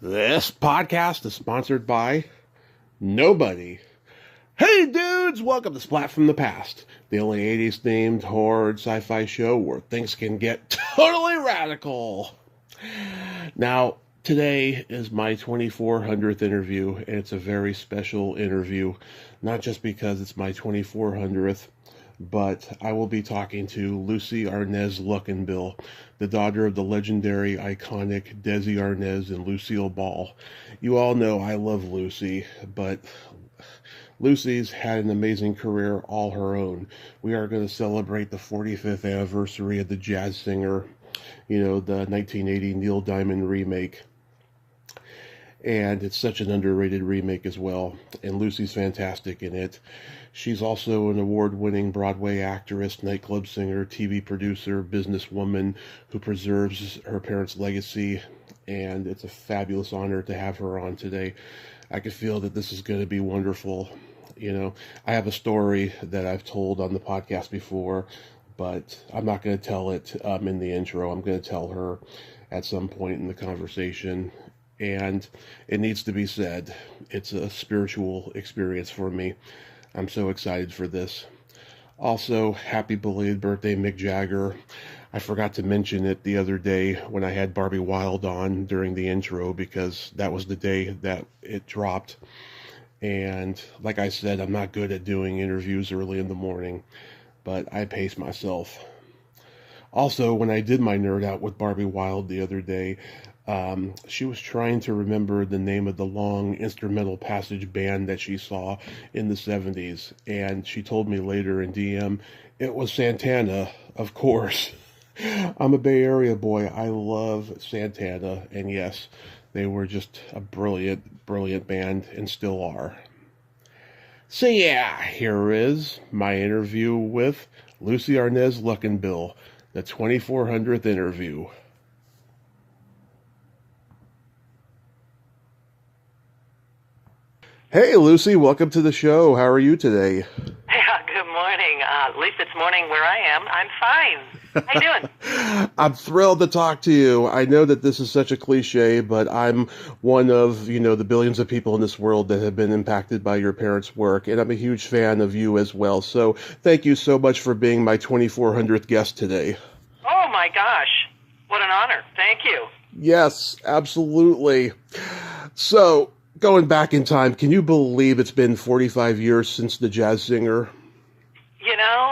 This podcast is sponsored by nobody. Hey dudes, welcome to Splat from the Past, the only 80s themed horror sci-fi show where things can get totally radical. Now, today is my 2400th interview, and it's a very special interview, not just because it's my 2400th, but I will be talking to Lucie Arnaz Luckinbill, the daughter of the legendary, iconic Desi Arnaz and Lucille Ball. You all know I love Lucie, but Lucie's had an amazing career all her own. We are going to celebrate the 45th anniversary of the jazz singer, the 1980 Neil Diamond remake. And it's such an underrated remake as well. And Lucie's fantastic in it. She's also an award-winning Broadway actress, nightclub singer, TV producer, businesswoman who preserves her parents' legacy. And it's a fabulous honor to have her on today. I can feel that this is going to be wonderful. I have a story that I've told on the podcast before, but I'm not going to tell it in the intro. I'm going to tell her at some point in the conversation. And it needs to be said, it's a spiritual experience for me. I'm so excited for this. Also, happy belated birthday, Mick Jagger. I forgot to mention it the other day when I had Barbie Wilde on during the intro because that was the day that it dropped. And like I said, I'm not good at doing interviews early in the morning, but I pace myself. Also, when I did my nerd out with Barbie Wilde the other day, she was trying to remember the name of the long instrumental passage band that she saw in the 70s. And she told me later in DM, it was Santana, of course. I'm a Bay Area boy. I love Santana. And yes, they were just a brilliant, brilliant band and still are. So yeah, here is my interview with Lucie Arnaz Luckinbill, the 2400th interview. Hey, Lucie, welcome to the show. How are you today? Yeah, good morning. At least it's morning where I am. I'm fine. How you doing? I'm thrilled to talk to you. I know that this is such a cliche, but I'm one of, the billions of people in this world that have been impacted by your parents' work, and I'm a huge fan of you as well. So thank you so much for being my 2400th guest today. Oh, my gosh. What an honor. Thank you. Yes, absolutely. So, going back in time, can you believe it's been 45 years since the jazz singer?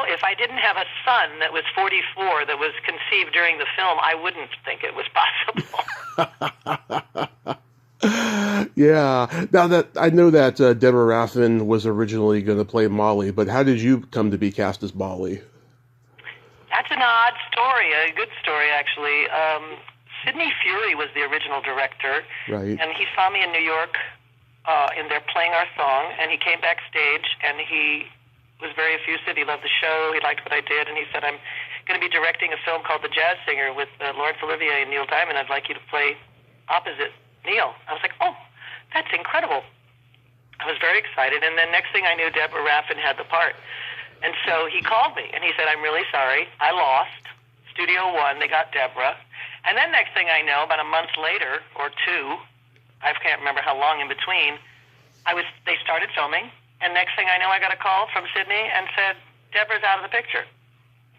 If I didn't have a son that was 44 that was conceived during the film, I wouldn't think it was possible. Yeah. Now that I know that Deborah Raffin was originally going to play Molly, but how did you come to be cast as Molly? That's an odd story, a good story, actually. Sidney Furie was the original director, right? And he saw me in New York, and they're playing our song, and he came backstage, and he was very effusive. He loved the show. He liked what I did, and he said, I'm going to be directing a film called The Jazz Singer with Laurence Olivier and Neil Diamond. I'd like you to play opposite Neil. I was like, oh, that's incredible. I was very excited, and then next thing I knew, Deborah Raffin had the part. And so he called me, and he said, I'm really sorry. I lost. Studio One, they got Deborah. And then next thing I know, about a month later, or two, I can't remember how long in between, they started filming. And next thing I know, I got a call from Sydney and said, Deborah's out of the picture.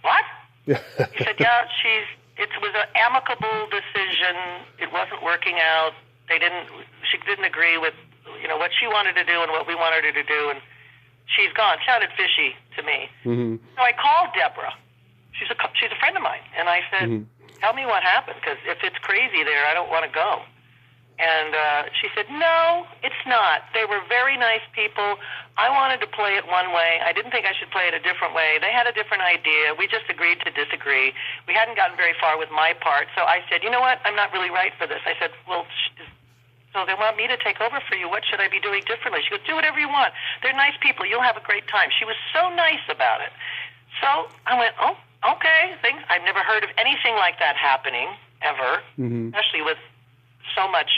What? He said, yeah, it was an amicable decision. It wasn't working out. She didn't agree with, what she wanted to do and what we wanted her to do. And she's gone. Sounded fishy to me. Mm-hmm. So I called Deborah. She's a friend of mine. And I said, tell me what happened, because if it's crazy there, I don't want to go. And she said, no, it's not. They were very nice people. I wanted to play it one way. I didn't think I should play it a different way. They had a different idea. We just agreed to disagree. We hadn't gotten very far with my part. So I said, you know what? I'm not really right for this. I said, well, so they want me to take over for you. What should I be doing differently? She goes, do whatever you want. They're nice people. You'll have a great time. She was so nice about it. So I went, oh, okay. I've never heard of anything like that happening ever, especially with so much,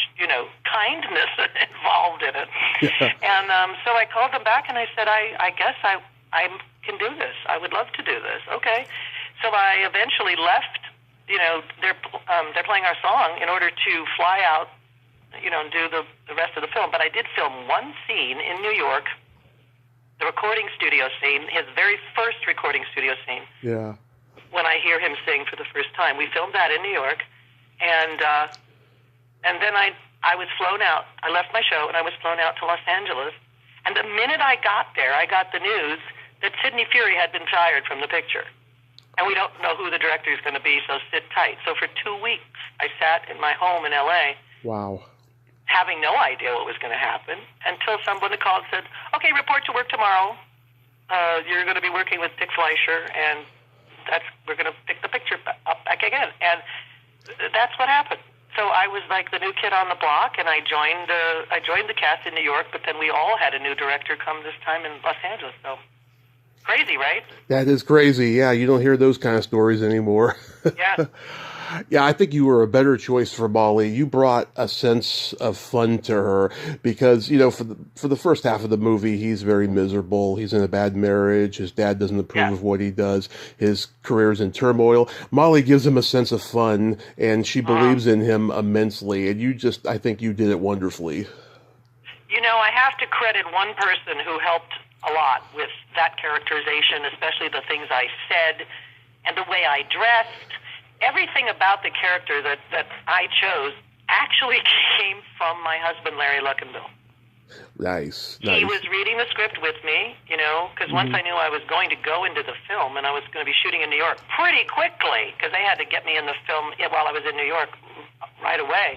kindness involved in it. Yeah. And so I called them back and I said, I guess I can do this. I would love to do this. Okay. So I eventually left, they're playing our song in order to fly out and do the rest of the film. But I did film one scene in New York, the recording studio scene, his very first recording studio scene. Yeah. When I hear him sing for the first time, we filmed that in New York, and then I was flown out. I left my show and I was flown out to Los Angeles. And the minute I got there, I got the news that Sidney Furie had been fired from the picture. And we don't know who the director is going to be, so sit tight. So for 2 weeks, I sat in my home in L.A. Wow. Having no idea what was going to happen until someone called and said, okay, report to work tomorrow. You're going to be working with Dick Fleischer, and we're going to pick the picture up back again. And that's what happened. So I was like the new kid on the block, and I joined the cast in New York, but then we all had a new director come this time in Los Angeles. So crazy, right? That is crazy. Yeah, you don't hear those kind of stories anymore. Yeah. Yeah, I think you were a better choice for Molly. You brought a sense of fun to her because, for the first half of the movie, he's very miserable. He's in a bad marriage. His dad doesn't approve of what he does. His career's in turmoil. Molly gives him a sense of fun, and she believes in him immensely. And I think you did it wonderfully. I have to credit one person who helped a lot with that characterization, especially the things I said and the way I dressed. Everything about the character that I chose actually came from my husband, Larry Luckinbill. Nice. He was reading the script with me, because once I knew I was going to go into the film and I was going to be shooting in New York pretty quickly, because they had to get me in the film while I was in New York right away.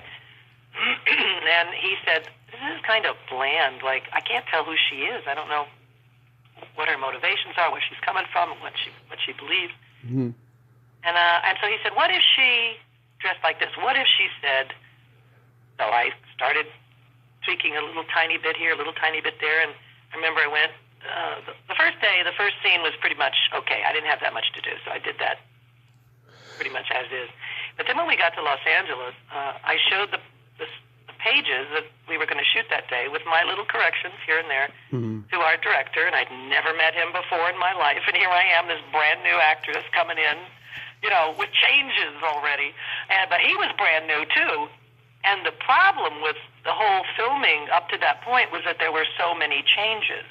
And he said, this is kind of bland. Like, I can't tell who she is. I don't know what her motivations are, where she's coming from, what she believes. Mm-hmm. And so he said, what if she dressed like this? What if she said... So I started tweaking a little tiny bit here, a little tiny bit there, and I remember I went... the first day, the first scene was pretty much okay. I didn't have that much to do, so I did that pretty much as is. But then when we got to Los Angeles, I showed the pages that we were going to shoot that day with my little corrections here and there to our director, and I'd never met him before in my life, and here I am, this brand new actress coming in, with changes already. But he was brand new, too. And the problem with the whole filming up to that point was that there were so many changes.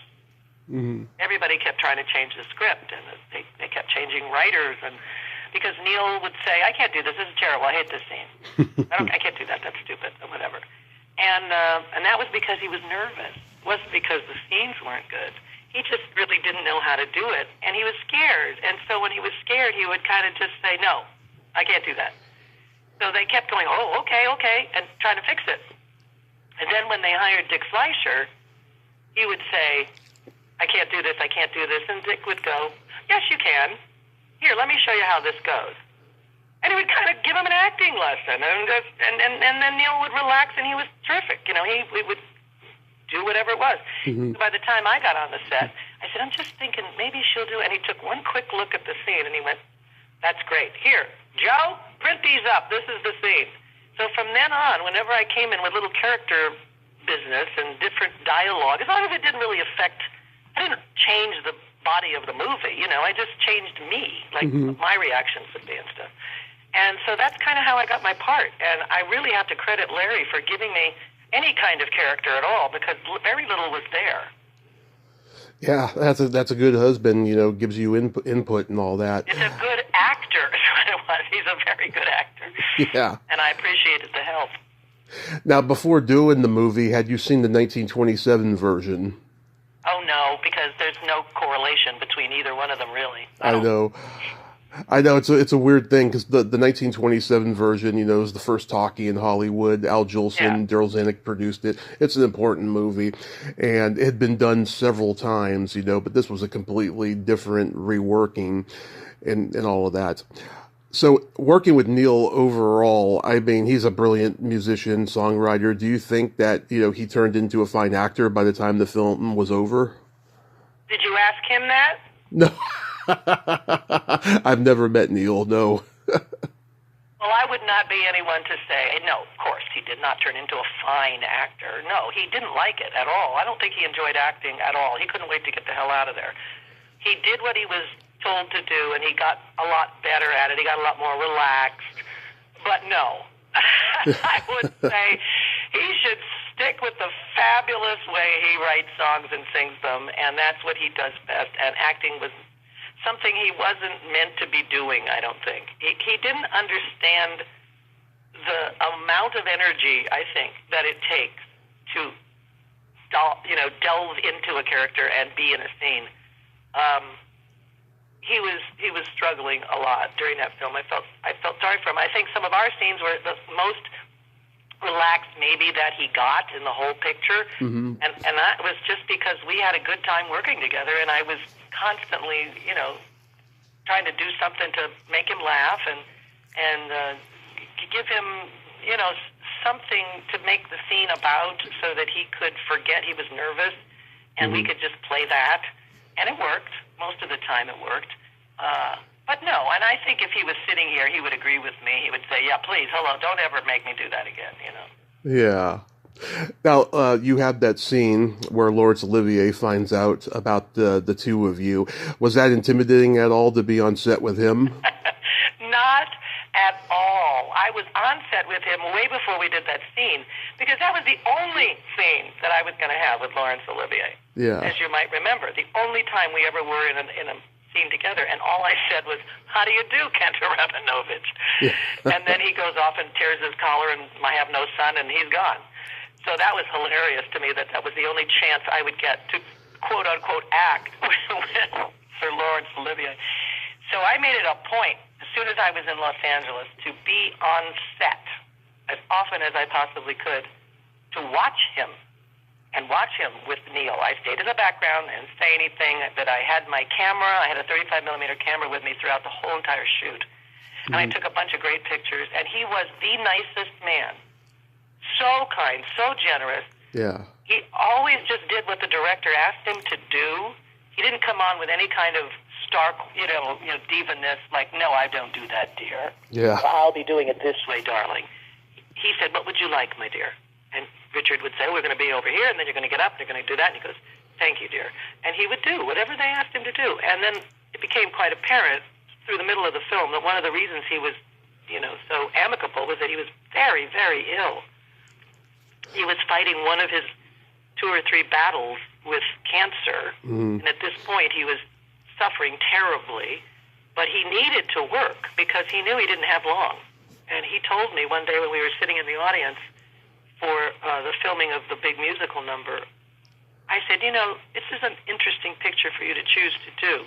Mm-hmm. Everybody kept trying to change the script, and they kept changing writers. And because Neil would say, I can't do this. This is terrible. I hate this scene. I can't do that. That's stupid, or whatever. And that was because he was nervous. It wasn't because the scenes weren't good. He just really didn't know how to do it, and he was scared. And so when he was scared, he would kind of just say, no, I can't do that. So they kept going, oh, okay, and trying to fix it. And then when they hired Dick Fleischer, he would say, I can't do this, and Dick would go, yes, you can. Here, let me show you how this goes. And he would kind of give him an acting lesson, and then Neil would relax, and he was terrific. He would do whatever it was. Mm-hmm. So by the time I got on the set, I said, I'm just thinking maybe she'll do it. And he took one quick look at the scene, and he went, that's great. Here, Joe, print these up. This is the scene. So from then on, whenever I came in with little character business and different dialogue, as long as it didn't really affect, I didn't change the body of the movie, I just changed me, like my reactions would be and stuff. And so that's kind of how I got my part. And I really have to credit Larry for giving me any kind of character at all, because very little was there. Yeah, that's a good husband, gives you input and all that. It's a good actor, is what it was. He's a very good actor. Yeah. And I appreciated the help. Now, before doing the movie, had you seen the 1927 version? Oh, no, because there's no correlation between either one of them, really. I know it's a weird thing because the 1927 version, is the first talkie in Hollywood. Al Jolson, Daryl Zanuck produced it. It's an important movie, and it had been done several times, but this was a completely different reworking and all of that. So working with Neil overall, I mean, he's a brilliant musician, songwriter. Do you think that, he turned into a fine actor by the time the film was over? Did you ask him that? No. I've never met Neil, no. Well, I would not be anyone to say, no, of course, he did not turn into a fine actor. No, he didn't like it at all. I don't think he enjoyed acting at all. He couldn't wait to get the hell out of there. He did what he was told to do, and he got a lot better at it. He got a lot more relaxed. But no, I would say he fabulous way he writes songs and sings them, and that's what he does best. And acting was something he wasn't meant to be doing, I don't think. He didn't understand the amount of energy, I think, that it takes to delve into a character and be in a scene. He was struggling a lot during that film. I felt sorry for him. I think some of our scenes were the most relaxed maybe that he got in the whole picture, and that was just because we had a good time working together, and I was constantly trying to do something to make him laugh and give him something to make the scene about, so that he could forget he was nervous, and we could just play that, and it worked. Most of the time it worked. But no, and I think if he was sitting here, he would agree with me. He would say, yeah, please, hello, don't ever make me do that again, Yeah. Now, you had that scene where Laurence Olivier finds out about the two of you. Was that intimidating at all to be on set with him? Not at all. I was on set with him way before we did that scene, because that was the only scene that I was going to have with Laurence Olivier. Yeah. As you might remember, the only time we ever were in a scene together, and all I said was, "How do you do, Kenta Rabinovich?" Yeah. And then he goes off and tears his collar, and I have no son, and he's gone. So that was hilarious to me, that was the only chance I would get to quote unquote act with Sir Laurence Olivier. So I made it a point, as soon as I was in Los Angeles, to be on set as often as I possibly could, to watch him and watch him with Neil. I stayed in the background and say anything, that I had my camera. I had a 35 millimeter camera with me throughout the whole entire shoot. And I took a bunch of great pictures, and he was the nicest man. So kind, so generous. Yeah. He always just did what the director asked him to do. He didn't come on with any kind of stark, diva-ness, like, no, I don't do that, dear. Yeah. I'll be doing it this way, darling. He said, what would you like, my dear? And Richard would say, we're going to be over here, and then you're going to get up, and you're going to do that. And he goes, thank you, dear. And he would do whatever they asked him to do. And then it became quite apparent through the middle of the film that one of the reasons he was, so amicable was that he was very, very ill. He was fighting one of his 2 or 3 battles with cancer, and at this point he was suffering terribly, but he needed to work because he knew he didn't have long. And he told me one day when we were sitting in the audience for the filming of the big musical number, I said, this is an interesting picture for you to choose to do.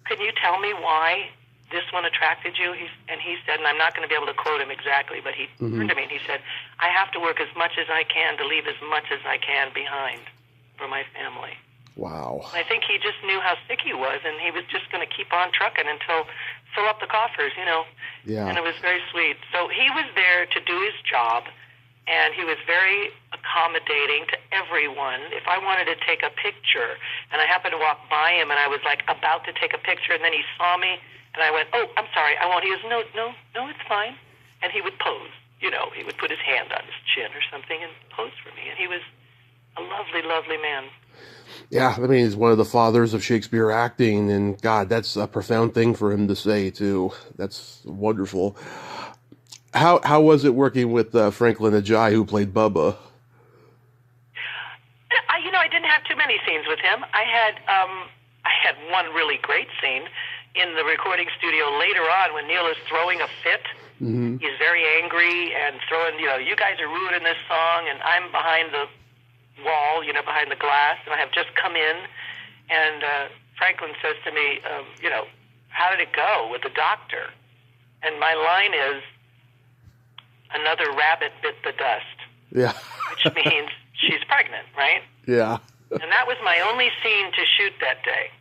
Can you tell me why this one attracted you? And he said, and I'm not going to be able to quote him exactly, but he turned to me and he said, I have to work as much as I can to leave as much as I can behind for my family. Wow. I think he just knew how sick he was, and he was just going to keep on trucking until fill up the coffers, Yeah. And it was very sweet. So he was there to do his job, and he was very accommodating to everyone. If I wanted to take a picture, and I happened to walk by him, and I was like about to take a picture, and then he saw me, and I went, oh, I'm sorry, I won't. He goes, no, it's fine. And he would pose. He would put his hand on his chin or something and pose for me. And he was a lovely, lovely man. Yeah, I mean, he's one of the fathers of Shakespeare acting, and God, that's a profound thing for him to say, too. That's wonderful. How was it working with Franklin Ajayi, who played Bubba? I didn't have too many scenes with him. I had one really great scene in the recording studio later on when Neil is throwing a fit. Mm-hmm. He's very angry and throwing, you guys are ruining this song, and I'm behind the wall, behind the glass, and I have just come in, and Franklin says to me, how did it go with the doctor? And my line is, another rabbit bit the dust. Yeah. Which means she's pregnant, right? Yeah. And that was my only scene to shoot that day.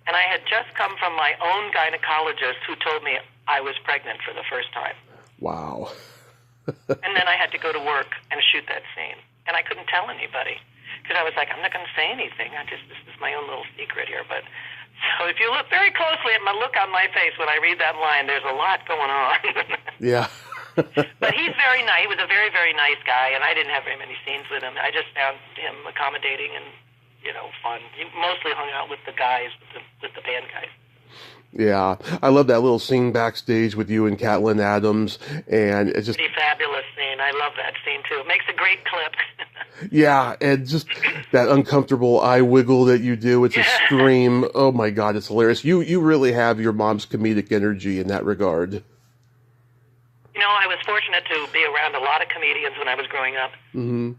And I had just come from my own gynecologist who told me I was pregnant for the first time. Wow. And then I had to go to work and shoot that scene. And I couldn't tell anybody because I was like, I'm not going to say anything. This is my own little secret here. But so if you look very closely at my look on my face when I read that line, there's a lot going on. Yeah. But he's very nice. He was a very, very nice guy, and I didn't have very many scenes with him. I just found him accommodating and, fun. He mostly hung out with the guys, with the band guys. Yeah, I love that little scene backstage with you and Catlin Adams, and it's just pretty fabulous scene. I love that scene too. It makes a great clip. Yeah, and just that uncomfortable eye wiggle that you do, it's a scream. Oh my God, it's hilarious. You really have your mom's comedic energy in that regard. You know, I was fortunate to be around a lot of comedians when I was growing up. Mm-hmm.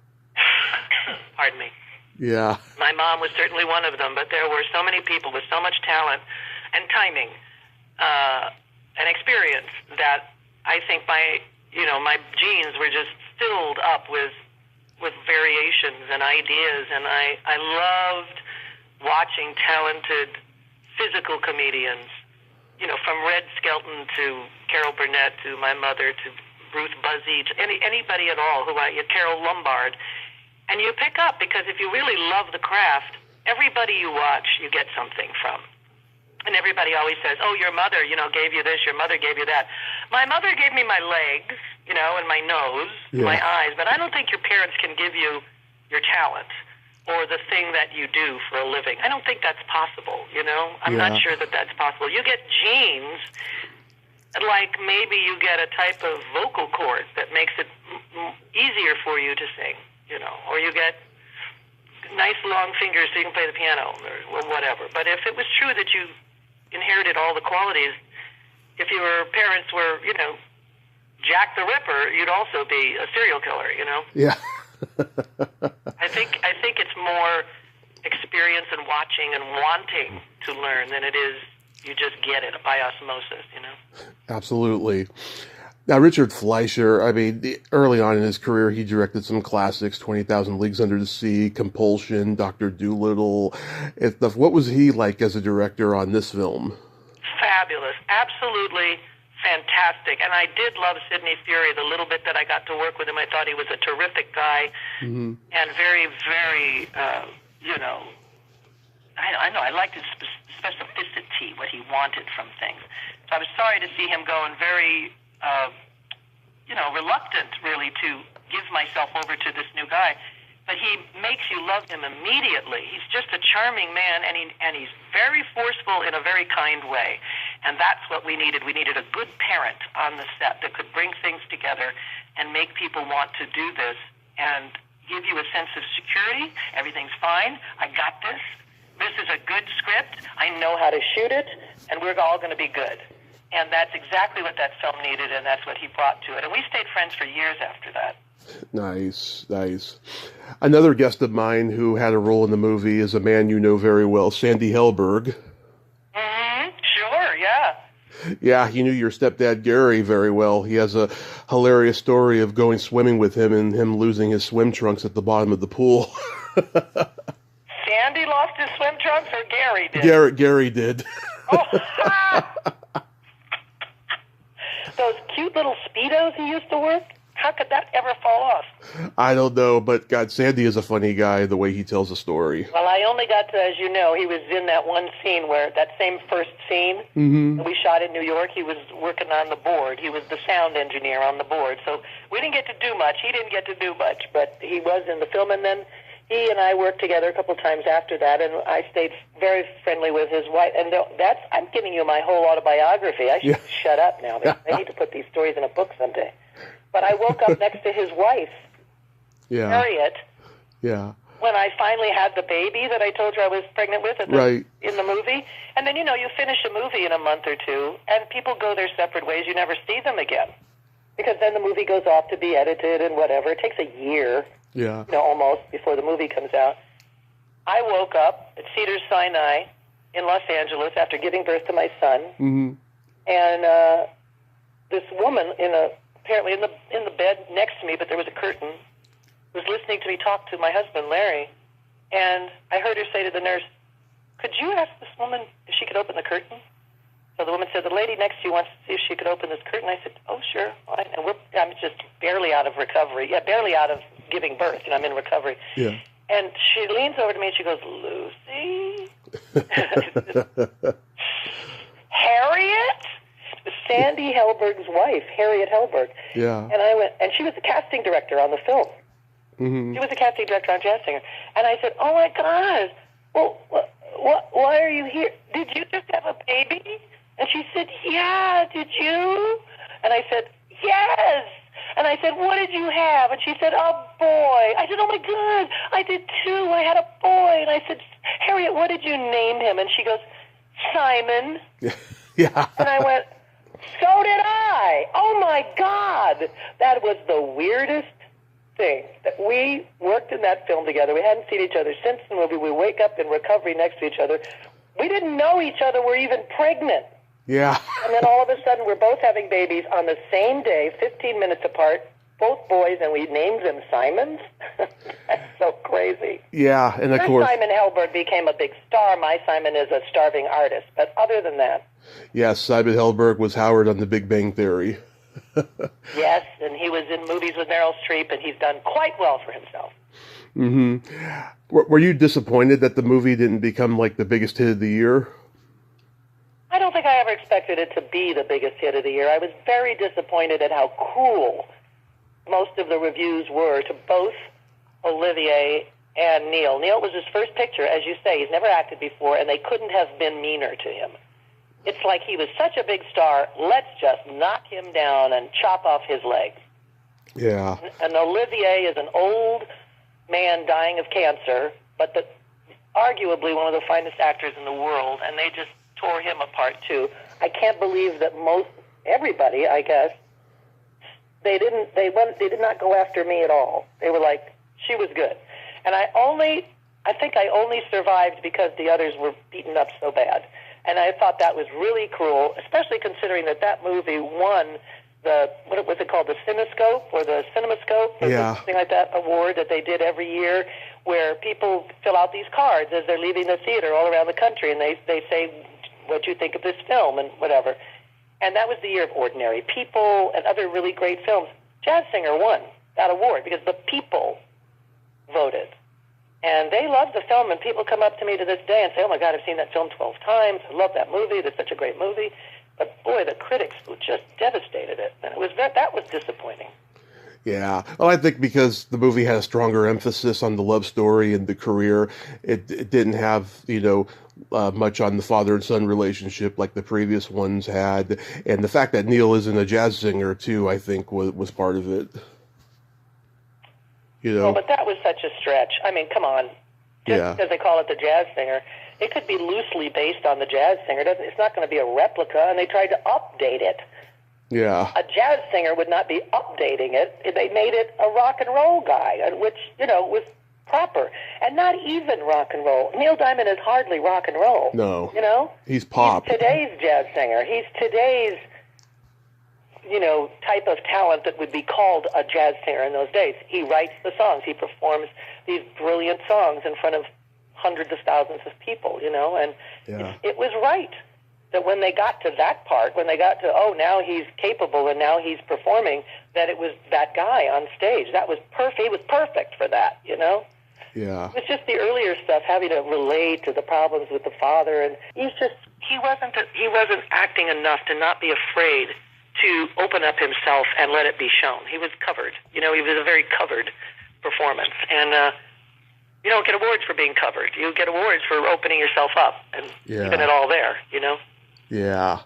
Pardon me. Yeah. My mom was certainly one of them, but there were so many people with so much talent and timing and experience that I think my genes were just filled up with variations and ideas, and I loved watching talented physical comedians, from Red Skelton to Carol Burnett to my mother to Ruth Buzzy, to anybody at all, Carol Lombard. And you pick up, because if you really love the craft, everybody you watch, you get something from. And everybody always says, oh, your mother, gave you this, your mother gave you that. My mother gave me my legs, and my nose, my eyes, but I don't think your parents can give you your talent or the thing that you do for a living. I don't think that's possible, I'm not sure that that's possible. You get genes, like maybe you get a type of vocal cord that makes it easier for you to sing, or you get nice long fingers so you can play the piano or whatever. But if it was true that you inherited all the qualities, if your parents were, Jack the Ripper, you'd also be a serial killer, Yeah. I think it's more experience and watching and wanting to learn than it is you just get it by osmosis, Absolutely. Now, Richard Fleischer, early on in his career, he directed some classics, 20,000 Leagues Under the Sea, Compulsion, Dr. Dolittle. What was he like as a director on this film? Fabulous. Absolutely fantastic. And I did love Sidney Furie. The little bit that I got to work with him, I thought he was a terrific guy, and very, very, I liked his specificity, what he wanted from things. So I was sorry to see him go, and very, reluctant really to give myself over to this new guy. But he makes you love him immediately. He's just a charming man, and he's very forceful in a very kind way. And that's what we needed. We needed a good parent on the set that could bring things together and make people want to do this and give you a sense of security. Everything's fine. I got this. This is a good script. I know how to shoot it, and we're all going to be good. And that's exactly what that film needed, and that's what he brought to it. And we stayed friends for years after that. Nice. Another guest of mine who had a role in the movie is a man you know very well, Sandy Helberg. Mm-hmm. Sure, yeah. Yeah, he knew your stepdad, Gary, very well. He has a hilarious story of going swimming with him and him losing his swim trunks at the bottom of the pool. Sandy lost his swim trunks, or Gary did? Gary did. Oh, those cute little Speedos he used to wear? How could that ever fall off? I don't know, but God, Sandy is a funny guy, the way he tells a story. Well, I only got to, as you know, he was in that one scene where, that same first scene we shot in New York, he was working on the board. He was the sound engineer on the board. So we didn't get to do much. He didn't get to do much, but he was in the film. And then he and I worked together a couple of times after that, and I stayed very friendly with his wife. And I'm giving you my whole autobiography. I should shut up now. I need to put these stories in a book someday. But I woke up next to his wife, Harriet, when I finally had the baby that I told you I was pregnant with in the movie. And then, you finish a movie in a month or two, and people go their separate ways. You never see them again. Because then the movie goes off to be edited and whatever. It takes a year, almost, before the movie comes out. I woke up at Cedars-Sinai in Los Angeles after giving birth to my son. And this woman apparently in the bed next to me, but there was a curtain, was listening to me talk to my husband, Larry. And I heard her say to the nurse, could you ask this woman if she could open the curtain? So the woman said, the lady next to you wants to see if she could open this curtain. I said, oh, sure. And I'm just barely out of recovery. Yeah, barely out of giving birth. I'm in recovery. Yeah. And she leans over to me and she goes, Lucy? Harriet? Sandy Helberg's wife, Harriet Helberg. Yeah. And I went, and she was the casting director on the film. She was the casting director on Jazz Singer. And I said, oh my God, well, why are you here? Did you just have a baby? And she said, yeah, did you? And I said, yes. And I said, what did you have? And she said, a boy. I said, oh, my God, I did too. I had a boy. And I said, Harriet, what did you name him? And she goes, Simon. Yeah. And I went, so did I. Oh, my God. That was the weirdest thing. That we worked in that film together. We hadn't seen each other since the movie. We wake up in recovery next to each other. We didn't know each other were even pregnant. Yeah. And then all of a sudden, we're both having babies on the same day, 15 minutes apart, both boys, and we named them Simons. That's so crazy. Yeah, and of course... Simon Helberg became a big star. My Simon is a starving artist. But other than that... Yes, Simon Helberg was Howard on The Big Bang Theory. Yes, and he was in movies with Meryl Streep, and he's done quite well for himself. Mm-hmm. Were you disappointed that the movie didn't become, like, the biggest hit of the year? I don't think I ever expected it to be the biggest hit of the year. I was very disappointed at how cruel most of the reviews were to both Olivier and Neil. Neil was his first picture, as you say. He's never acted before, and they couldn't have been meaner to him. It's like he was such a big star, let's just knock him down and chop off his legs. Yeah. And Olivier is an old man dying of cancer, but arguably one of the finest actors in the world, and they just tore him apart too. I can't believe that everybody, I guess, they did not go after me at all. They were like, she was good. And I think I only survived because the others were beaten up so bad. And I thought that was really cruel, especially considering that movie won what was it called, the Cinescope or the CinemaScope or something like that award that they did every year, where people fill out these cards as they're leaving the theater all around the country, and they say, what do you think of this film and whatever. And that was the year of Ordinary People and other really great films. Jazz Singer won that award because the people voted. And they love the film, and people come up to me to this day and say, oh, my God, I've seen that film 12 times. I love that movie. It's such a great movie. But, boy, the critics just devastated it. And that was disappointing. Yeah. Well, I think because the movie had a stronger emphasis on the love story and the career, it didn't have, much on the father and son relationship like the previous ones had. And the fact that Neil isn't a jazz singer, too, I think was part of it. Oh, but that was such a stretch. I mean, come on. Just because they call it the jazz singer, it could be loosely based on the jazz singer. It's not going to be a replica, and they tried to update it. Yeah. A jazz singer would not be updating it. They made it a rock and roll guy, which, was proper. And not even rock and roll. Neil Diamond is hardly rock and roll. No. He's He's pop. today's jazz singer. He's today's, type of talent that would be called a jazz singer in those days. He writes the songs. He performs these brilliant songs in front of hundreds of thousands of people, and it was right that when they got to that part, when they got to, now he's capable and now he's performing, that it was that guy on stage. That was perfect. He was perfect for that, Yeah. It was just the earlier stuff, having to relate to the problems with the father, and he wasn't acting enough to not be afraid to open up himself and let it be shown. He was covered. He was a very covered performance, and you don't get awards for being covered. You get awards for opening yourself up and keeping it all there, Yeah.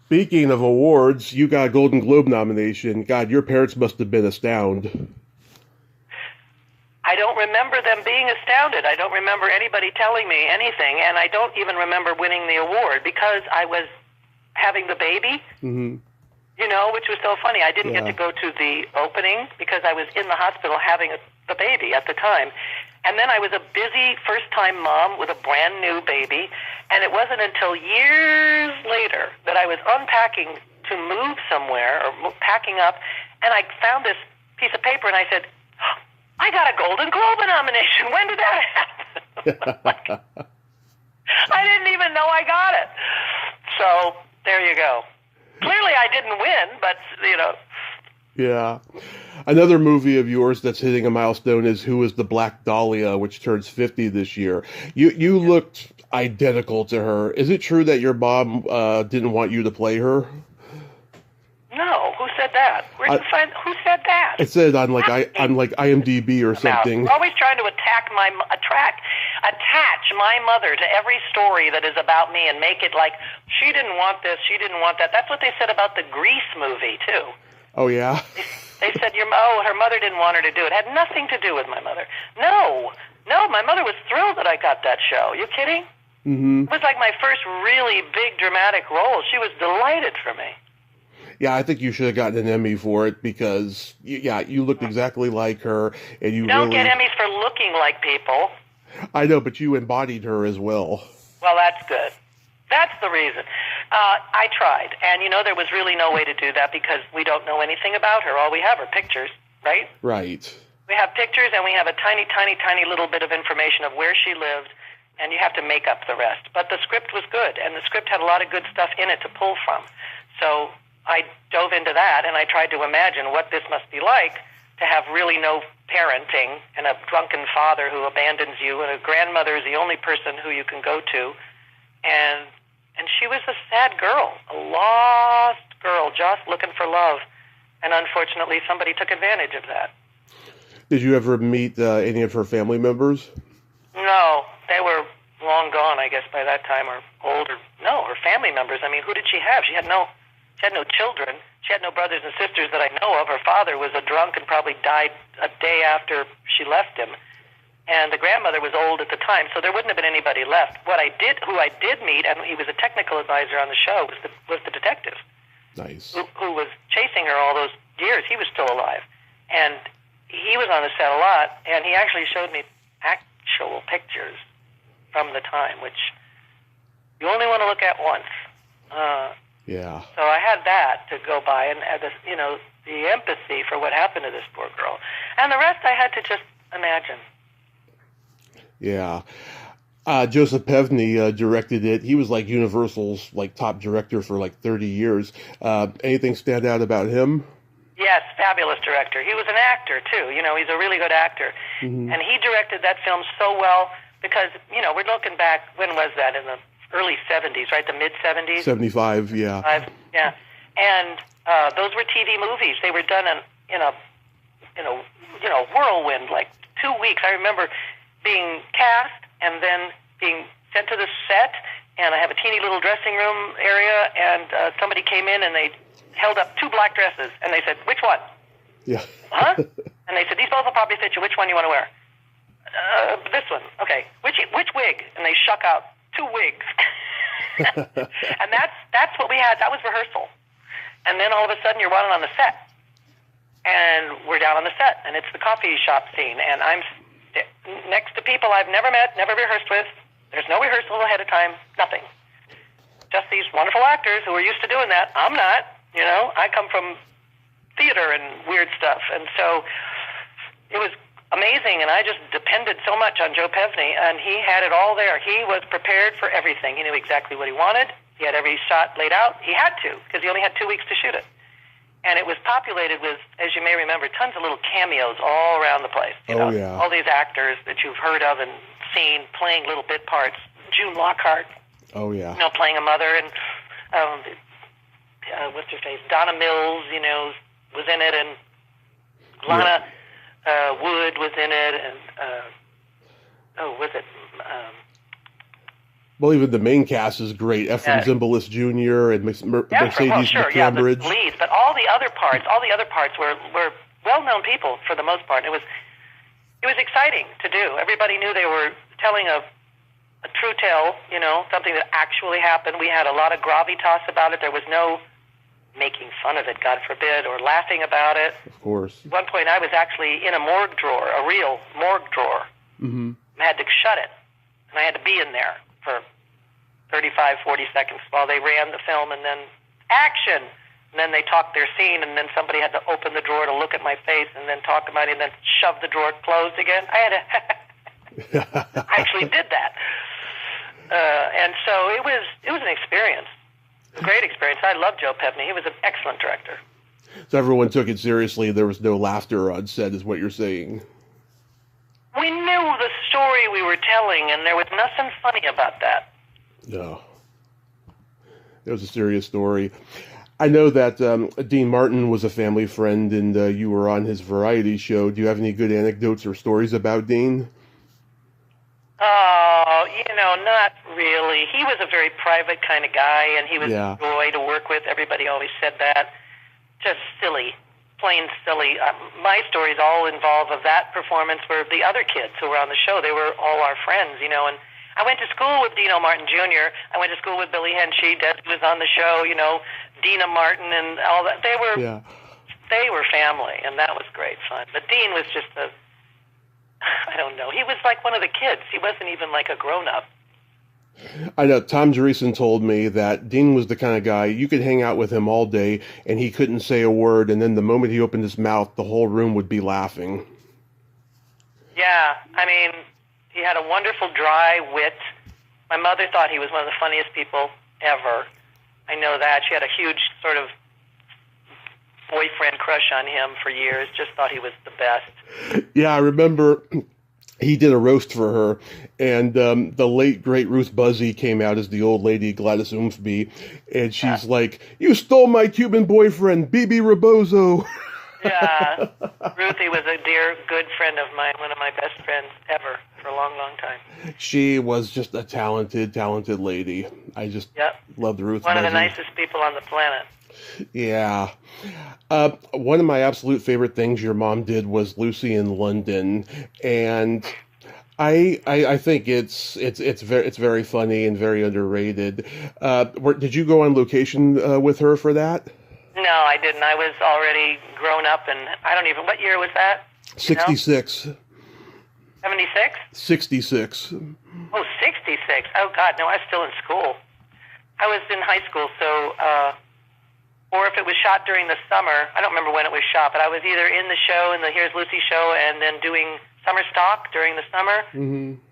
Speaking of awards, you got a Golden Globe nomination. God, your parents must have been astounded. I don't remember them being astounded. I don't remember anybody telling me anything, and I don't even remember winning the award because I was having the baby, which was so funny. I didn't get to go to the opening because I was in the hospital having the baby at the time. And then I was a busy first-time mom with a brand-new baby, and it wasn't until years later that I was unpacking to move somewhere or packing up, and I found this piece of paper, and I said, I got a Golden Globe nomination. When did that happen? I didn't even know I got it. So there you go. Clearly I didn't win, but, Yeah. Another movie of yours that's hitting a milestone is Is The Black Dahlia, which turns 50 this year. You looked identical to her. Is it true that your mom didn't want you to play her? No. Who said that? Who said that? It said on IMDb or something. You're always trying to attach my mother to every story that is about me and make it like she didn't want this, she didn't want that. That's what they said about the Grease movie too. Oh yeah. They said, her mother didn't want her to do it. It had nothing to do with my mother. No, my mother was thrilled that I got that show. You kidding? Mm-hmm. It was like my first really big dramatic role. She was delighted for me. Yeah, I think you should have gotten an Emmy for it because, you looked exactly like her, and you don't really... get Emmys for looking like people. I know, but you embodied her as well. Well, that's good. That's the reason. I tried, and there was really no way to do that because we don't know anything about her. All we have are pictures, right? Right. We have pictures, and we have a tiny, tiny, tiny little bit of information of where she lived, and you have to make up the rest. But the script was good, and the script had a lot of good stuff in it to pull from. So I dove into that, and I tried to imagine what this must be like to have really no parenting and a drunken father who abandons you, and a grandmother is the only person who you can go to. And she was a sad girl, a lost girl, just looking for love. And unfortunately, somebody took advantage of that. Did you ever meet any of her family members? No, they were long gone, I guess, by that time, or older. No, her family members. I mean, who did she have? She had no children. She had no brothers and sisters that I know of. Her father was a drunk and probably died a day after she left him. And the grandmother was old at the time, so there wouldn't have been anybody left. Who I did meet, and he was a technical advisor on the show, was the detective. Nice. Who was chasing her all those years. He was still alive. And he was on the set a lot, and he actually showed me actual pictures from the time, which you only want to look at once. Yeah. So I had that to go by, and the empathy for what happened to this poor girl. And the rest I had to just imagine. Yeah. Joseph Pevney directed it. He was like Universal's top director for 30 years. Anything stand out about him? Yes, fabulous director. He was an actor too. He's a really good actor. Mm-hmm. And he directed that film so well because, we're looking back, when was that? In the early 70s, right? The mid 70s? 75, yeah. Yeah. And those were TV movies. They were done in a whirlwind, 2 weeks. I remember being cast and then being sent to the set, and I have a teeny little dressing room area, and somebody came in and they held up 2 black dresses, and they said, "Which one?" Yeah. Huh? And they said, "These both will probably fit you. Which one do you want to wear?" This one. Okay. Which wig? And they shuck out 2 wigs. And that's what we had. That was rehearsal. And then all of a sudden you're running on the set. And we're down on the set, and it's the coffee shop scene, and I'm next to people I've never met, never rehearsed with. There's no rehearsal ahead of time, nothing. Just these wonderful actors who are used to doing that. I'm not, I come from theater and weird stuff. And so it was amazing, and I just depended so much on Joe Pevney, and he had it all there. He was prepared for everything. He knew exactly what he wanted. He had every shot laid out. He had to, because he only had 2 weeks to shoot it. And it was populated with, as you may remember, tons of little cameos all around the place. Yeah. All these actors that you've heard of and seen playing little bit parts. June Lockhart. Oh, yeah. Playing a mother. And what's her face? Donna Mills, was in it. And Lana Wood was in it. And, was it... Well, even the main cast is great. Ephraim Zimbalist Jr. and Mercedes McCambridge. The leads, but all the other parts were well-known people for the most part. It was exciting to do. Everybody knew they were telling a true tale, something that actually happened. We had a lot of gravitas about it. There was no making fun of it, God forbid, or laughing about it. Of course. At one point, I was actually in a morgue drawer, a real morgue drawer. Mm-hmm. I had to shut it, and I had to be in there for 35, 40 seconds while they ran the film, and then action. And then they talked their scene, and then somebody had to open the drawer to look at my face and then talk about it and then shove the drawer closed again. I had to I actually did that. And so it was an experience. A great experience. I love Joe Pevney. He was an excellent director. So everyone took it seriously. There was no laughter on set, is what you're saying. We knew the story we were telling, and there was nothing funny about that. No. It was a serious story. I know that Dean Martin was a family friend, and you were on his variety show. Do you have any good anecdotes or stories about Dean? Oh, not really. He was a very private kind of guy, and he was a joy to work with. Everybody always said that. Just silly, plain silly. My stories all involve of that performance were the other kids who were on the show. They were all our friends, and I went to school with Dino Martin Jr. I went to school with Billy Henshey. Desi was on the show, Dina Martin and all that. They were family, and that was great fun. But Dean was just I don't know. He was like one of the kids. He wasn't even like a grown-up. I know. Tom Dreesen told me that Dean was the kind of guy you could hang out with him all day and he couldn't say a word, and then the moment he opened his mouth, the whole room would be laughing. Yeah, I mean, he had a wonderful dry wit. My mother thought he was one of the funniest people ever. I know that. She had a huge sort of boyfriend crush on him for years, just thought he was the best. Yeah, I remember he did a roast for her, and the late, great Ruth Buzzy came out as the old lady Gladys Umfby, and she's like, "You stole my Cuban boyfriend, Bibi Rebozo." Yeah, Ruthie was a dear, good friend of mine, one of my best friends ever for a long, long time. She was just a talented lady. I just loved Ruth One Buzzy. of the nicest people on the planet. Yeah. One of my absolute favorite things your mom did was Lucy in London, and I think it's very funny and very underrated. Did you go on location with her for that? No, I didn't. I was already grown up, and what year was that? 66. 76? 66. Oh, 66. Oh, God, no, I was still in school. I was in high school, so, or if it was shot during the summer, I don't remember when it was shot, but I was either in the show, in the Here's Lucy show, and then doing summer stock during the summer,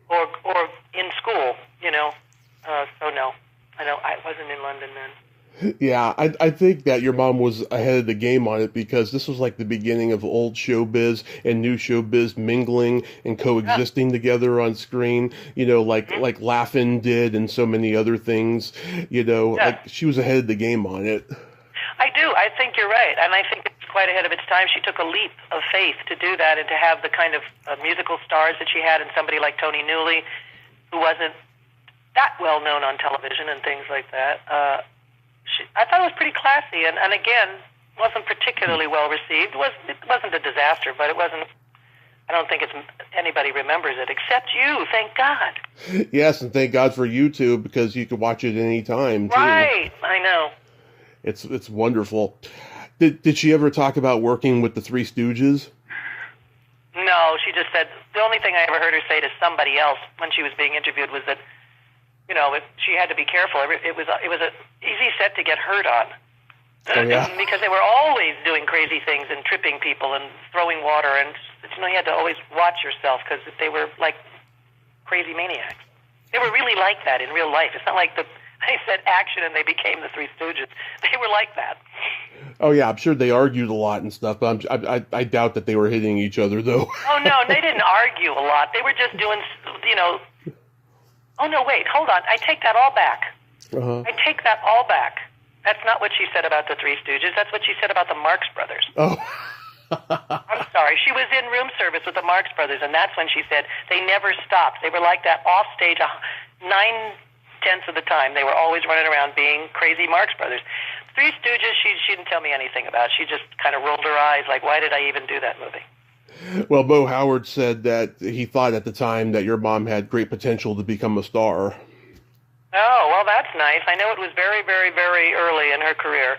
or in school, so no, I wasn't in London then. Yeah, I think that your mom was ahead of the game on it, because this was like the beginning of old showbiz and new showbiz mingling and coexisting together on screen, like Laugh-In did and so many other things, like she was ahead of the game on it. I do. I think you're right. And I think it's quite ahead of its time. She took a leap of faith to do that and to have the kind of musical stars that she had, and somebody like Tony Newley, who wasn't that well known on television and things like that. I thought it was pretty classy, and again, wasn't particularly well received. It wasn't a disaster, but it wasn't. I don't think anybody remembers it except you. Thank God. Yes, and thank God for YouTube, because you could watch it any time too. Right, I know. It's wonderful. Did she ever talk about working with the Three Stooges? No, she just said the only thing I ever heard her say to somebody else when she was being interviewed was that, she had to be careful. It was a easy set to get hurt on. Oh, yeah. Because they were always doing crazy things and tripping people and throwing water, and you had to always watch yourself because they were like crazy maniacs. They were really like that in real life. It's not like they said action and they became the Three Stooges. They were like that. Oh yeah, I'm sure they argued a lot and stuff, but I doubt that they were hitting each other though. Oh no, they didn't argue a lot. They were just doing, Oh no, wait, hold on. I take that all back. I take that all back. That's not what she said about the Three Stooges. That's what she said about the Marx Brothers. Oh. I'm sorry. She was in room service with the Marx Brothers, and that's when she said they never stopped. They were like that off stage 9/10 of the time. They were always running around being crazy Marx Brothers. Three Stooges, she didn't tell me anything about. She just kind of rolled her eyes like, why did I even do that movie? Well, Mo Howard said that he thought at the time that your mom had great potential to become a star. Oh, well, that's nice. I know it was very, very, very early in her career,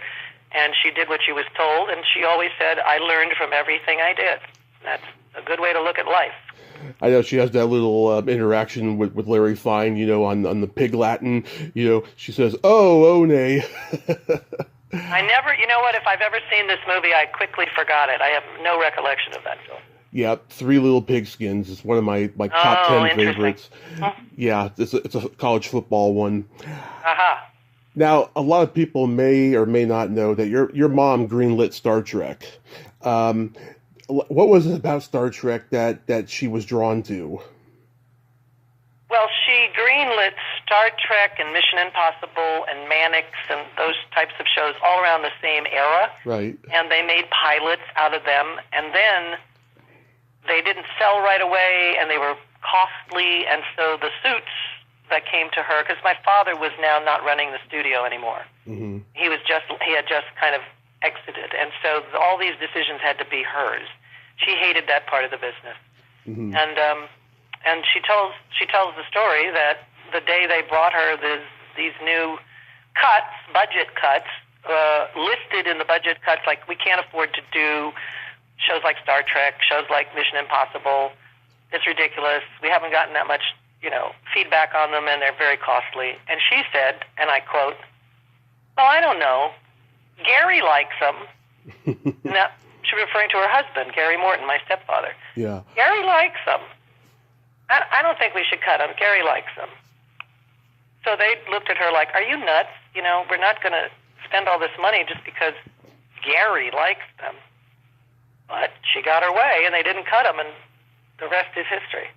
and she did what she was told, and she always said, I learned from everything I did. That's a good way to look at life. I know she has that little interaction with Larry Fine, on the Pig Latin. She says, oh nay. I never, if I've ever seen this movie, I quickly forgot it. I have no recollection of that film. Yeah, Three Little Pigskins is one of my top 10 favorites. Yeah, it's a college football one. Now, a lot of people may or may not know that your mom greenlit Star Trek. What was it about Star Trek that she was drawn to? Well, she greenlit Star Trek and Mission Impossible and Mannix and those types of shows all around the same era. Right. And they made pilots out of them, and then they didn't sell right away, and they were costly, and so the suits that came to her, because my father was now not running the studio anymore. Mm-hmm. He had just kind of exited, and so all these decisions had to be hers. She hated that part of the business, and she tells the story that the day they brought her these new cuts, budget cuts, listed in the budget cuts, like we can't afford to do shows like Star Trek, shows like Mission Impossible. It's ridiculous. We haven't gotten that much, feedback on them, and they're very costly. And she said, and I quote, "Well, I don't know. Gary likes them." Now, she's referring to her husband, Gary Morton, my stepfather. Yeah. Gary likes them. I don't think we should cut them. Gary likes them. So they looked at her like, "Are you nuts? We're not going to spend all this money just because Gary likes them." But she got her way, and they didn't cut them, and the rest is history.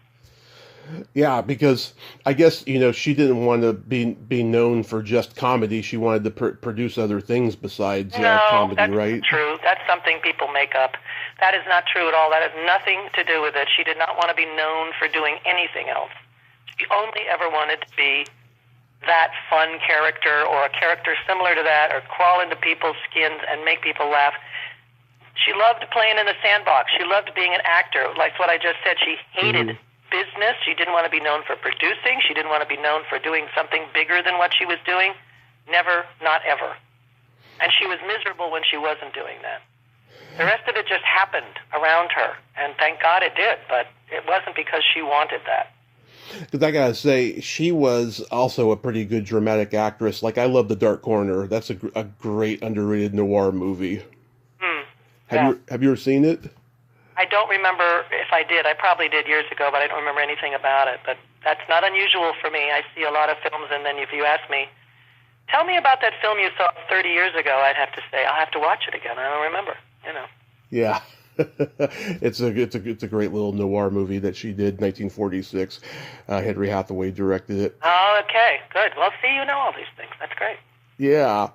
Yeah, because I guess, she didn't want to be known for just comedy. She wanted to produce other things besides comedy, that's right? True. That's something people make up. That is not true at all. That has nothing to do with it. She did not want to be known for doing anything else. She only ever wanted to be that fun character or a character similar to that, or crawl into people's skins and make people laugh. She loved playing in the sandbox. She loved being an actor. Like what I just said, she hated business. She didn't want to be known for producing. She didn't want to be known for doing something bigger than what she was doing. Never, not ever. And she was miserable when she wasn't doing that. The rest of it just happened around her, and thank God it did, but it wasn't because she wanted that. Because I gotta say, she was also a pretty good dramatic actress. Like, I love The Dark Corner. That's a great underrated noir movie. Have you ever seen it? I don't remember if I did. I probably did years ago, but I don't remember anything about it. But that's not unusual for me. I see a lot of films, and then if you ask me, tell me about that film you saw 30 years ago, I'd have to say, I'll have to watch it again. I don't remember, Yeah. It's a great little noir movie that she did, 1946. Henry Hathaway directed it. Oh, okay, good. Well, see, you know all these things. That's great. Yeah.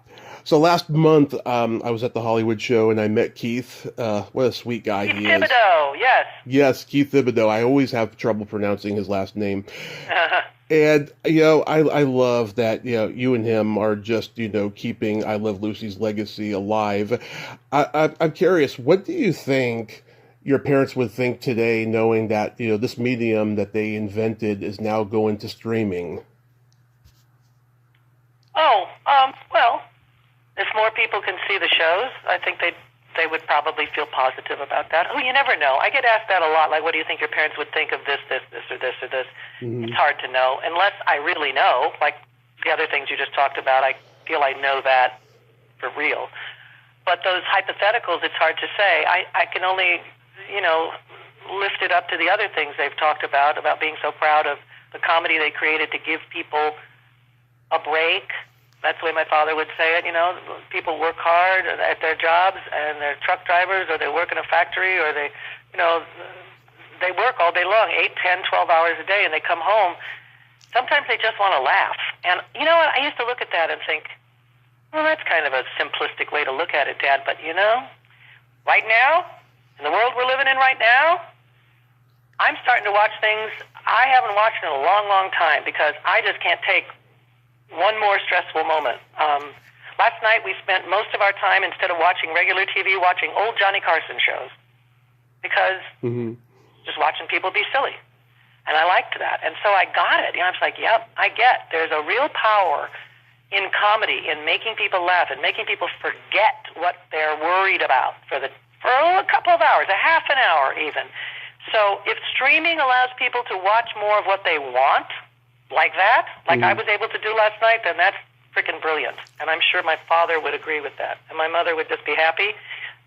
So last month, I was at the Hollywood show and I met Keith. What a sweet guy he is. Keith Thibodeau, yes. Yes, Keith Thibodeau. I always have trouble pronouncing his last name. And, I love that, you and him are just, keeping I Love Lucy's legacy alive. I'm curious, what do you think your parents would think today, knowing that, this medium that they invented is now going to streaming? Well, if more people can see the shows, I think they would probably feel positive about that. Oh, you never know. I get asked that a lot, like, what do you think your parents would think of this, or this, or this? It's hard to know, unless I really know, like the other things you just talked about. I feel I know that for real. But those hypotheticals, it's hard to say. I can only, lift it up to the other things they've talked about being so proud of the comedy they created to give people a break. That's the way my father would say it, people work hard at their jobs, and they're truck drivers, or they work in a factory, or they work all day long, 8, 10, 12 hours a day, and they come home. Sometimes they just want to laugh. And you know what? I used to look at that and think, well, that's kind of a simplistic way to look at it, Dad. But, right now, in the world we're living in right now, I'm starting to watch things I haven't watched in a long, long time, because I just can't take one more stressful moment. Last night we spent most of our time, instead of watching regular TV, watching old Johnny Carson shows, because just watching people be silly. And I liked that. And so I got it. I was like, yep, I get. There's a real power in comedy, in making people laugh and making people forget what they're worried about for a couple of hours, a half an hour even. So if streaming allows people to watch more of what they want, like that, like I was able to do last night, then that's freaking brilliant. And I'm sure my father would agree with that. And my mother would just be happy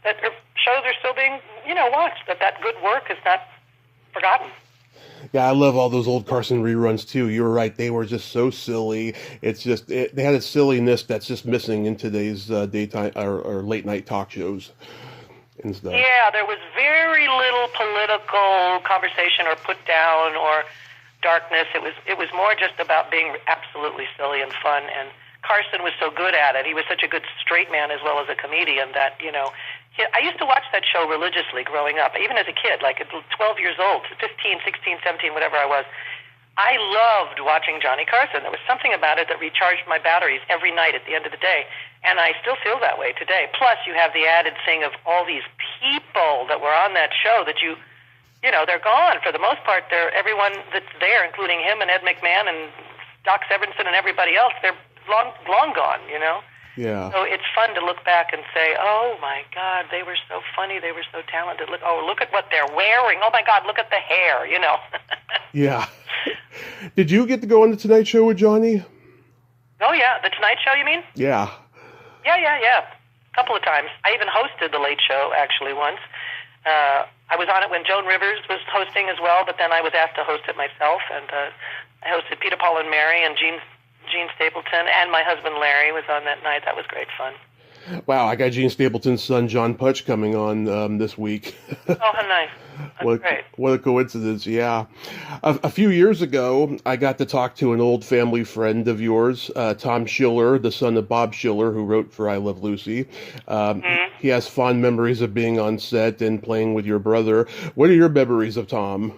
that her shows are still being, watched, that good work is not forgotten. Yeah, I love all those old Carson reruns too. You were right; they were just so silly. It's just they had a silliness that's just missing in today's daytime or late night talk shows and stuff. Yeah, there was very little political conversation or put down or darkness. It was more just about being absolutely silly and fun. And Carson was so good at it. He was such a good straight man as well as a comedian that, I used to watch that show religiously growing up, even as a kid, like at 12 years old, 15, 16, 17, whatever I was. I loved watching Johnny Carson. There was something about it that recharged my batteries every night at the end of the day. And I still feel that way today. Plus, you have the added thing of all these people that were on that show that you know, they're gone. For the most part, everyone that's there, including him and Ed McMahon and Doc Severinsen and everybody else, they're long gone, you know? Yeah. So it's fun to look back and say, oh, my God, they were so funny. They were so talented. Look at what they're wearing. Oh, my God, look at the hair, you know? Yeah. Did you get to go on The Tonight Show with Johnny? Oh, yeah. The Tonight Show, you mean? Yeah. Yeah. A couple of times. I even hosted The Late Show, actually, once. I was on it when Joan Rivers was hosting as well, but then I was asked to host it myself, and I hosted Peter, Paul, and Mary, and Gene Stapleton, and my husband Larry was on that night. That was great fun. Wow, I got Gene Stapleton's son, John Putch, coming on this week. Oh, how nice. That's great. What a coincidence, yeah. A few years ago, I got to talk to an old family friend of yours, Tom Schiller, the son of Bob Schiller, who wrote for I Love Lucy. He has fond memories of being on set and playing with your brother. What are your memories of Tom?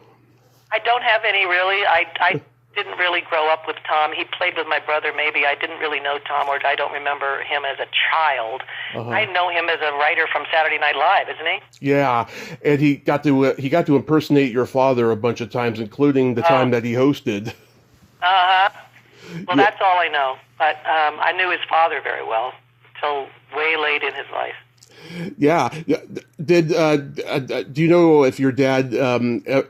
I don't have any, really. I didn't really grow up with Tom. He played with my brother, maybe. I didn't really know Tom, or I don't remember him as a child. I know him as a writer from Saturday Night Live, isn't he? Yeah, and he got to impersonate your father a bunch of times, including the time that he hosted. Well, that's all I know. But I knew his father very well until way late in his life. Yeah. Do you know if your dad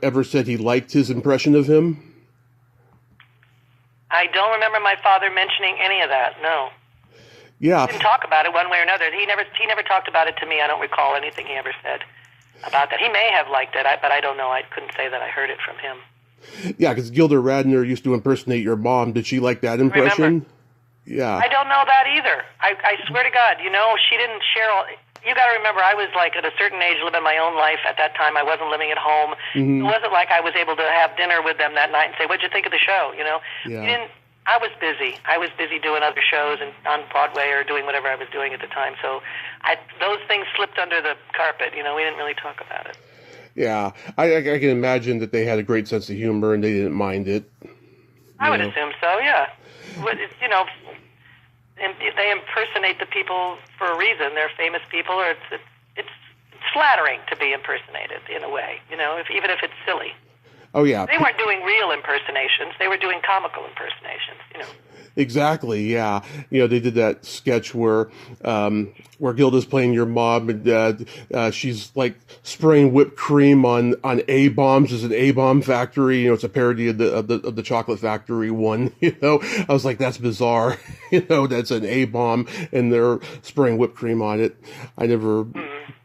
ever said he liked his impression of him? I don't remember my father mentioning any of that. No. Yeah. He didn't talk about it one way or another. He never talked about it to me. I don't recall anything he ever said about that. He may have liked it, but I don't know. I couldn't say that I heard it from him. Yeah, because Gilda Radner used to impersonate your mom. Did she like that impression? Remember? Yeah. I don't know that either. I swear to God, you know, she didn't share all... You got to remember, I was like at a certain age living my own life at that time. I wasn't living at home. It wasn't like I was able to have dinner with them that night and say, "What'd you think of the show?" You know, I was busy. I was busy doing other shows and on Broadway or doing whatever I was doing at the time. So those things slipped under the carpet. You know, we didn't really talk about it. Yeah, I can imagine that they had a great sense of humor and they didn't mind it. I would assume so. Yeah, you know. And they impersonate the people for a reason. They're famous people, or it's flattering to be impersonated in a way, you know, even if it's silly. Oh, yeah. They weren't doing real impersonations. They were doing comical impersonations, you know. Exactly, yeah. You know, they did that sketch where Gilda's playing your mom, and she's like spraying whipped cream on A-bombs. There's an A-bomb factory. You know, it's a parody of the Chocolate Factory one. You know, I was like, that's bizarre. You know, that's an A-bomb, and they're spraying whipped cream on it. I never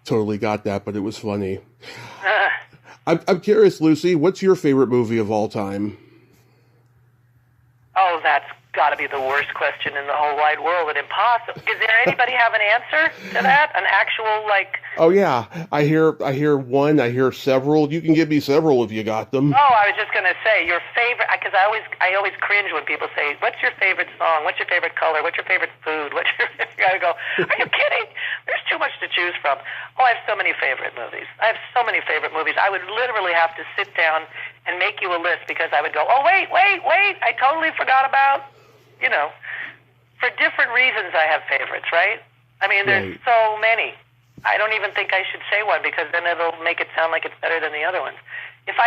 totally got that, but it was funny. I'm curious, Lucy, what's your favorite movie of all time? Oh, that's got to be the worst question in the whole wide world and impossible. Does there anybody have an answer to that? An actual, like... Oh, yeah. I hear one. I hear several. You can give me several if you got them. Oh, I was just going to say, your favorite... Because I always cringe when people say, what's your favorite song? What's your favorite color? What's your favorite food? What's your... I go, are you kidding? There's too much to choose from. Oh, I have so many favorite movies. I would literally have to sit down and make you a list because I would go, oh, wait, I totally forgot about... You know, for different reasons I have favorites, right? I mean, there's so many. I don't even think I should say one because then it'll make it sound like it's better than the other ones. If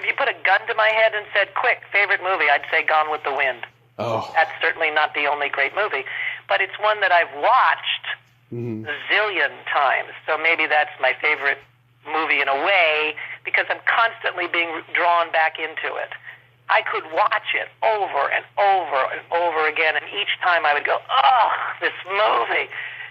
you put a gun to my head and said, quick, favorite movie, I'd say Gone with the Wind. Oh. That's certainly not the only great movie, but it's one that I've watched a zillion times. So maybe that's my favorite movie in a way because I'm constantly being drawn back into it. I could watch it over and over and over again, and each time I would go, oh, this movie,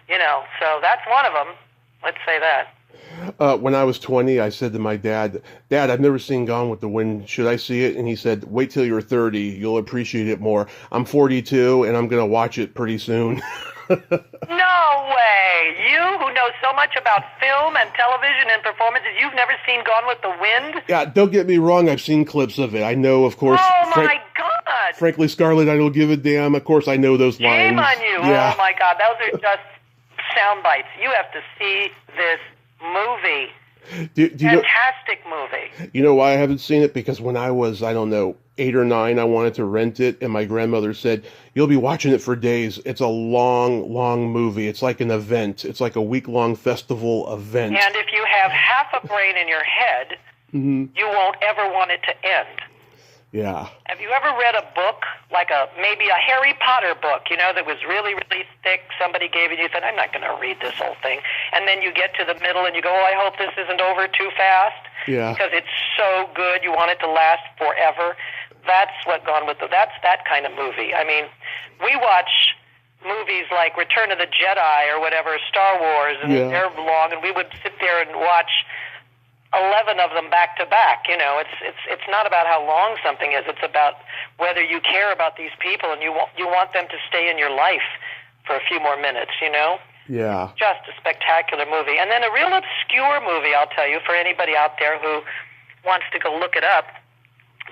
you know. So that's one of them. Let's say that. When I was 20, I said to my dad, I've never seen Gone with the Wind. Should I see it? And he said, wait till you're 30. You'll appreciate it more. I'm 42, and I'm going to watch it pretty soon. No way! You who know so much about film and television and performances, you've never seen Gone with the Wind? Yeah, don't get me wrong. I've seen clips of it. I know, of course. Oh, my God! Frankly, Scarlett, I don't give a damn. Of course, I know those lines. Shame on you. Yeah. Oh, my God. Those are just sound bites. You have to see this movie. Fantastic movie. You know why I haven't seen it? Because when I was, 8 8 or 9, I wanted to rent it, and my grandmother said, "You'll be watching it for days. It's a long, long movie. It's like an event. It's like a week-long festival event." And if you have half a brain in your head, you won't ever want it to end. Yeah. Have you ever read a book, like maybe a Harry Potter book, that was really, really thick, somebody gave it, you said, "I'm not going to read this whole thing." And then you get to the middle and you go, "Oh, I hope this isn't over too fast." Yeah. Because it's so good, you want it to last forever. That's what that's that kind of movie. I mean, we watch movies like Return of the Jedi or whatever, Star Wars, and they're long, and we would sit there and watch 11 of them back to back. It's not about how long something is. It's about whether you care about these people and you want them to stay in your life for a few more minutes. Yeah. Just a spectacular movie. And then a real obscure movie, I'll tell you, for anybody out there who wants to go look it up.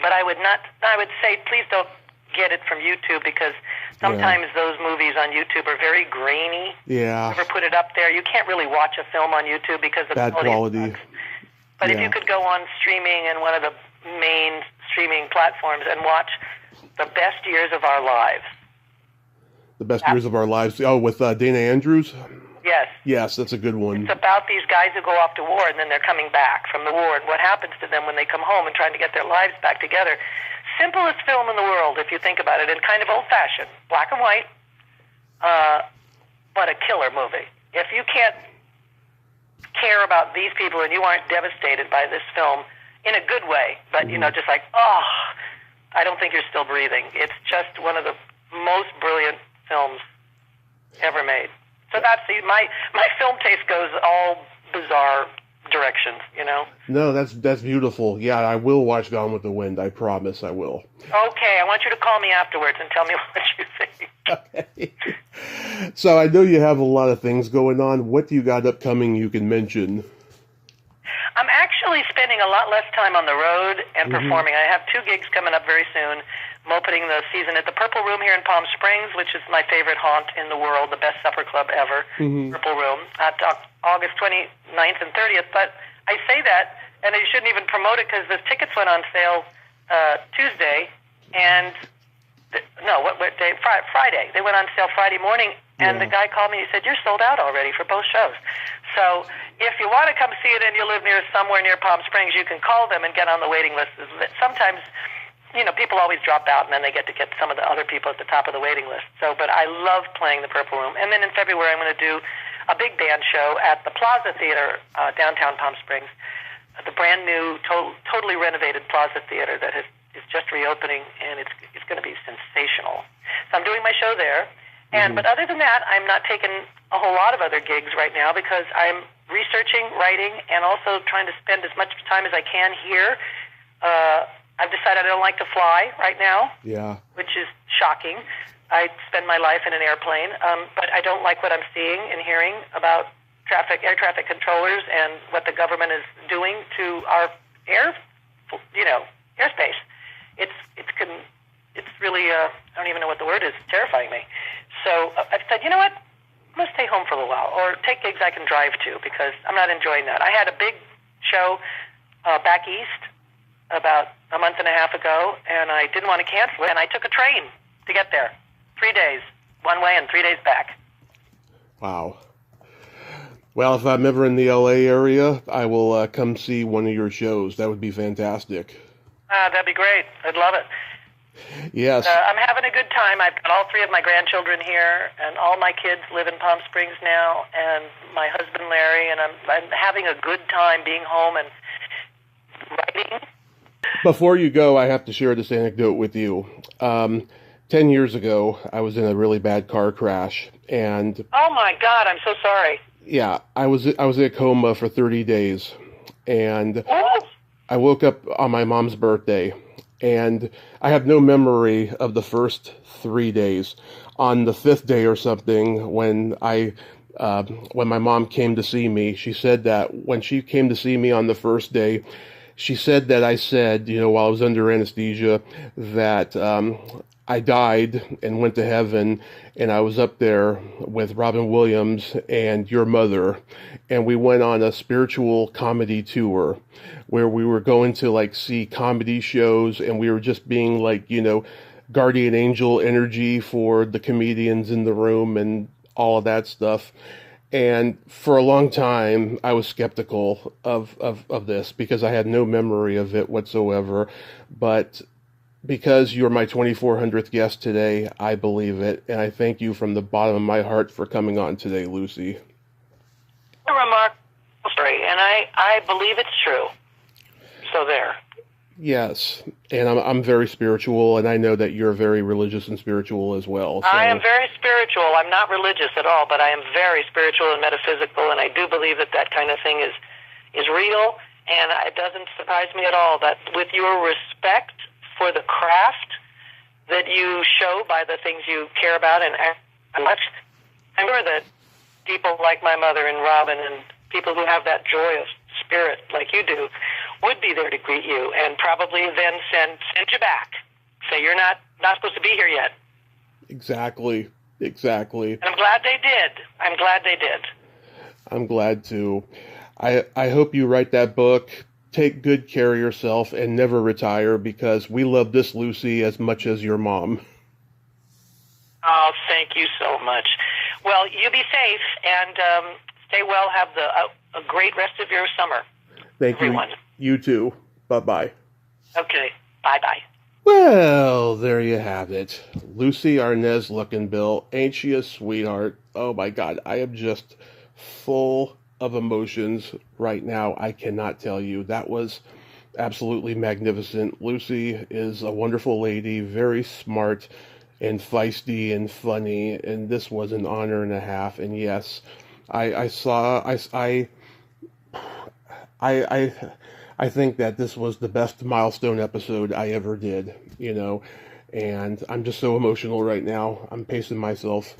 But I would say please don't get it from YouTube, because sometimes those movies on YouTube are very grainy. Yeah. Never put it up there. You can't really watch a film on YouTube because the bad quality. sucks. But if you could go on streaming and one of the main streaming platforms and watch The Best Years of Our Lives. The Best Years of Our Lives. Oh, with Dana Andrews? Yes. Yes, that's a good one. It's about these guys who go off to war and then they're coming back from the war and what happens to them when they come home and trying to get their lives back together. Simplest film in the world, if you think about it, and kind of old-fashioned. Black and white, but a killer movie. If you can't care about these people and you aren't devastated by this film in a good way, but just like, oh, I don't think you're still breathing. It's just one of the most brilliant films ever made. So that's my film taste goes all bizarre directions. No, that's beautiful. Yeah, I will watch Gone with the Wind. I promise I will. Okay, I want you to call me afterwards and tell me what you think. Okay. So I know you have a lot of things going on. What do you got upcoming you can mention? I'm actually spending a lot less time on the road and performing. I have 2 gigs coming up very soon. I'm opening the season at the Purple Room here in Palm Springs, which is my favorite haunt in the world, the best supper club ever, Purple Room, at August 29th and 30th. But I say that, and I shouldn't even promote it because the tickets went on sale Tuesday, and what day? Friday. They went on sale Friday morning, and the guy called me and he said, "You're sold out already for both shows." So if you want to come see it and you live somewhere near Palm Springs, you can call them and get on the waiting list. Sometimes, people always drop out, and then they get some of the other people at the top of the waiting list. But I love playing the Purple Room. And then in February, I'm going to do a big band show at the Plaza Theater, downtown Palm Springs, the brand new, totally renovated Plaza Theater that is just reopening, and it's going to be sensational. So I'm doing my show there. But other than that, I'm not taking a whole lot of other gigs right now because I'm researching, writing, and also trying to spend as much time as I can here. I've decided I don't like to fly right now, which is shocking. I spend my life in an airplane, but I don't like what I'm seeing and hearing about air traffic controllers and what the government is doing to our airspace. It's really I don't even know what the word is. It's terrifying me. So I've said, you know what? I'm going to stay home for a little while or take gigs I can drive to because I'm not enjoying that. I had a big show back east about a month and a half ago, and I didn't want to cancel it, and I took a train to get there. 3 days, one way and 3 days back. Wow. Well, if I'm ever in the LA area, I will come see one of your shows. That would be fantastic. That'd be great. I'd love it. Yes. I'm having a good time. I've got all 3 of my grandchildren here, and all my kids live in Palm Springs now, and my husband Larry, and I'm having a good time being home and writing. Before you go, I have to share this anecdote with you. 10 years ago, I was in a really bad car crash, and oh my God, I'm so sorry. Yeah, I was in a coma for 30 days, and I woke up on my mom's birthday, and I have no memory of the first 3 days. On the 5th day or something, when my mom came to see me, she said that when she came to see me on the first day, she said that I said, while I was under anesthesia, that I died and went to heaven, and I was up there with Robin Williams and your mother, and we went on a spiritual comedy tour where we were going to like see comedy shows, and we were just being like, guardian angel energy for the comedians in the room and all of that stuff. And for a long time, I was skeptical of this because I had no memory of it whatsoever. But because you're my 2400th guest today, I believe it. And I thank you from the bottom of my heart for coming on today, Lucie. A remarkable story, and I believe it's true. So there. Yes, and I'm very spiritual, and I know that you're very religious and spiritual as well. So. I am very spiritual. I'm not religious at all, but I am very spiritual and metaphysical, and I do believe that kind of thing is real, and it doesn't surprise me at all that with your respect for the craft that you show by the things you care about and much, I'm sure that people like my mother and Robin and people who have that joyous spirit like you do would be there to greet you and probably then send you back. Say you're not supposed to be here yet. Exactly. And I'm glad they did. I'm glad to. I hope you write that book. Take good care of yourself and never retire because we love this Lucie as much as your mom. Oh, thank you so much. Well, you be safe and stay well. Have a great rest of your summer. Thank everyone. You too. Bye-bye. Okay. Bye-bye. Well, there you have it. Lucie Arnaz Luckinbill. Ain't she a sweetheart? Oh my God. I am just full of emotions right now. I cannot tell you. That was absolutely magnificent. Lucie is a wonderful lady, very smart and feisty and funny, and this was an honor and a half. And yes, I think that this was the best milestone episode I ever did, and I'm just so emotional right now. I'm pacing myself.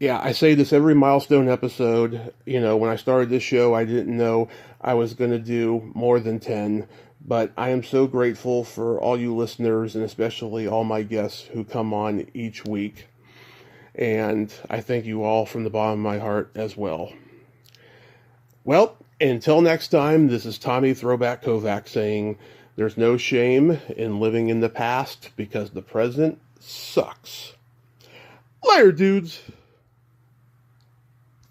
Yeah, I say this every milestone episode. When I started this show, I didn't know I was going to do more than 10, but I am so grateful for all you listeners and especially all my guests who come on each week. And I thank you all from the bottom of my heart as well. Well, until next time, this is Tommy Throwback Kovac saying there's no shame in living in the past because the present sucks. Later, dudes.